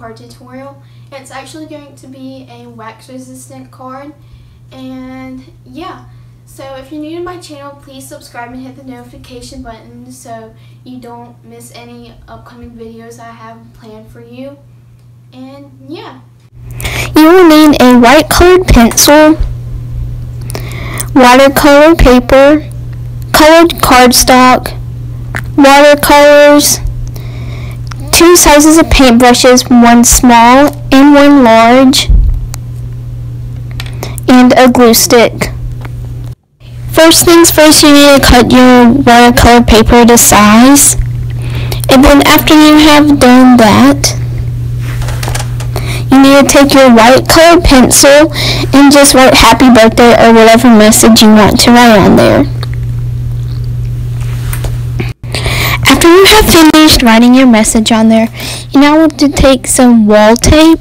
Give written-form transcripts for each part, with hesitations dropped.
card tutorial. It's actually going to be a wax resistant card, and yeah. So if you're new to my channel, please subscribe and hit the notification button so you don't miss any upcoming videos I have planned for you. And yeah. You will need a white colored pencil, watercolor paper, colored cardstock, watercolors, 2 sizes of paintbrushes, 1 small and 1 large, and a glue stick. First things first, you need to cut your watercolor paper to size, and then after you have done that, you need to take your white colored pencil and just write happy birthday or whatever message you want to write on there. After you have finished writing your message on there, you now want to take some wall tape.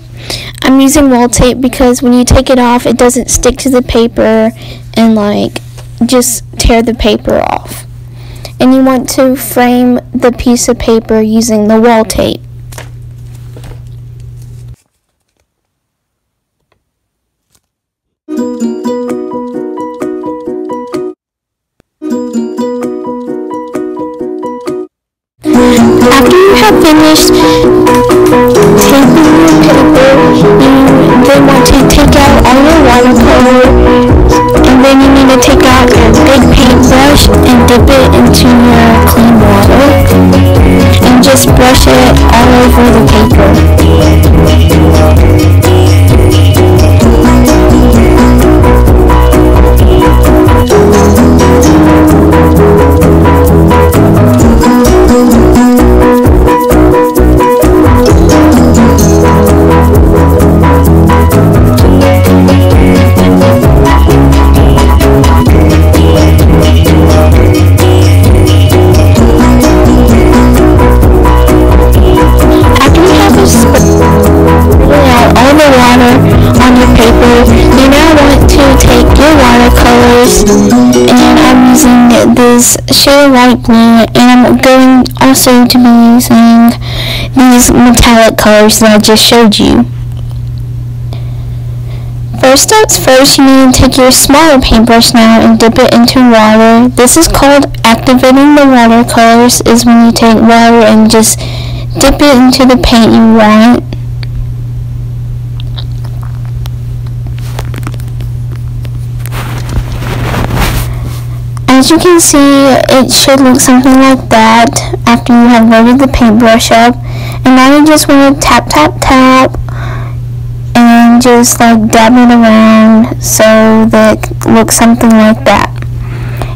I'm using wall tape because when you take it off, it doesn't stick to the paper and just tear the paper off. And you want to frame the piece of paper using the wall tape. After you have finished taping your paper, you then want to take out all your watercolor, and then you need to take out your big paintbrush and dip it into your clean water and just brush it all over the paper. And I'm using this shade of light blue, and I'm going also to be using these metallic colors that I just showed you. First steps first, you need to take your smaller paintbrush now and dip it into water. This is called activating the watercolors, is when you take water and just dip it into the paint you want. As you can see, it should look something like that after you have loaded the paintbrush up. And now you just want to tap, tap, tap, and just dab it around so that it looks something like that.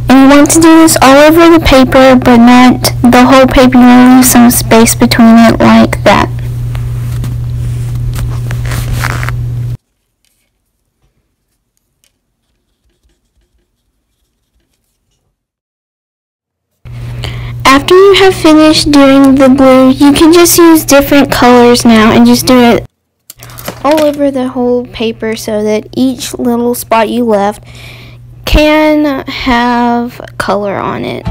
And you want to do this all over the paper, but not the whole paper. You want to leave some space between it like that. After you have finished doing the blue, you can just use different colors now and just do it all over the whole paper so that each little spot you left can have color on it.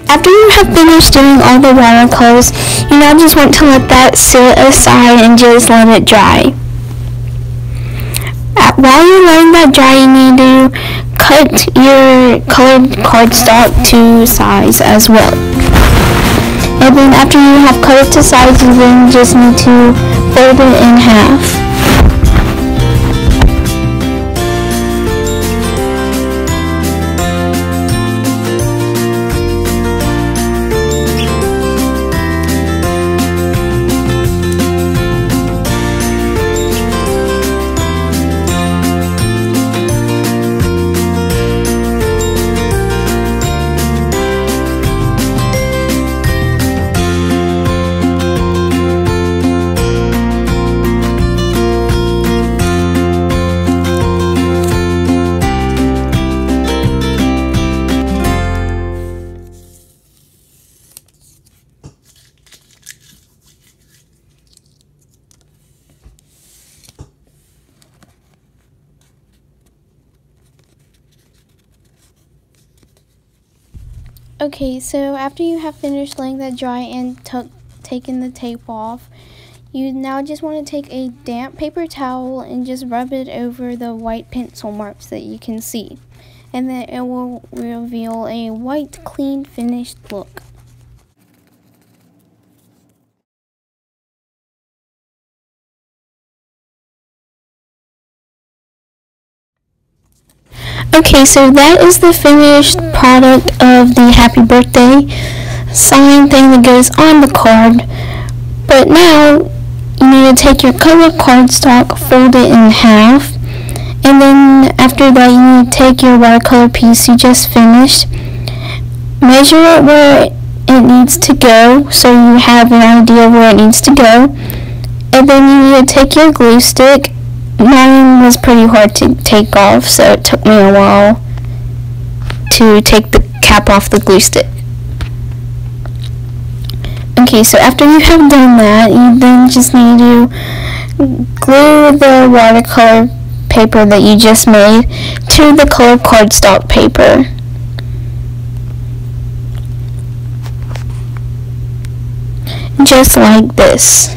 After you have finished doing all the watercolors, you now just want to let that sit aside and just let it dry. While you're letting that dry, you need to cut your colored cardstock to size as well. And then after you have cut it to size, you then just need to fold it in half. Okay, so after you have finished letting that dry and taken the tape off, you now just want to take a damp paper towel and just rub it over the white pencil marks that you can see. And then it will reveal a white, clean, finished look. Okay, so that is the finished product of the happy birthday sign thing that goes on the card. But now you need to take your colored cardstock, fold it in half, and then after that you need to take your watercolor piece you just finished, measure it where it needs to go so you have an idea where it needs to go, and then you need to take your glue stick. Mine was pretty hard to take off, so it took me a while to take the cap off the glue stick. Okay, so after you have done that, you then just need to glue the watercolor paper that you just made to the colored cardstock paper. Just like this.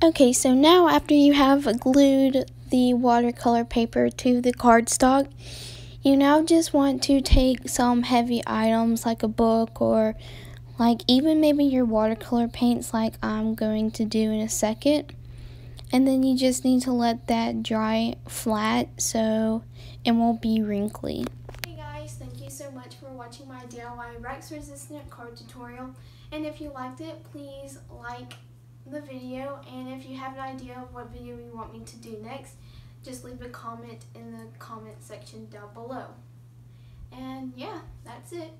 Okay, so now after you have glued the watercolor paper to the cardstock, you now just want to take some heavy items like a book or like even maybe your watercolor paints like I'm going to do in a second. And then you just need to let that dry flat so it won't be wrinkly. Hey guys, thank you so much for watching my DIY Rex resistant card tutorial. And if you liked it, please like the video, and if you have an idea of what video you want me to do next, just leave a comment in the comment section down below. And yeah, that's it.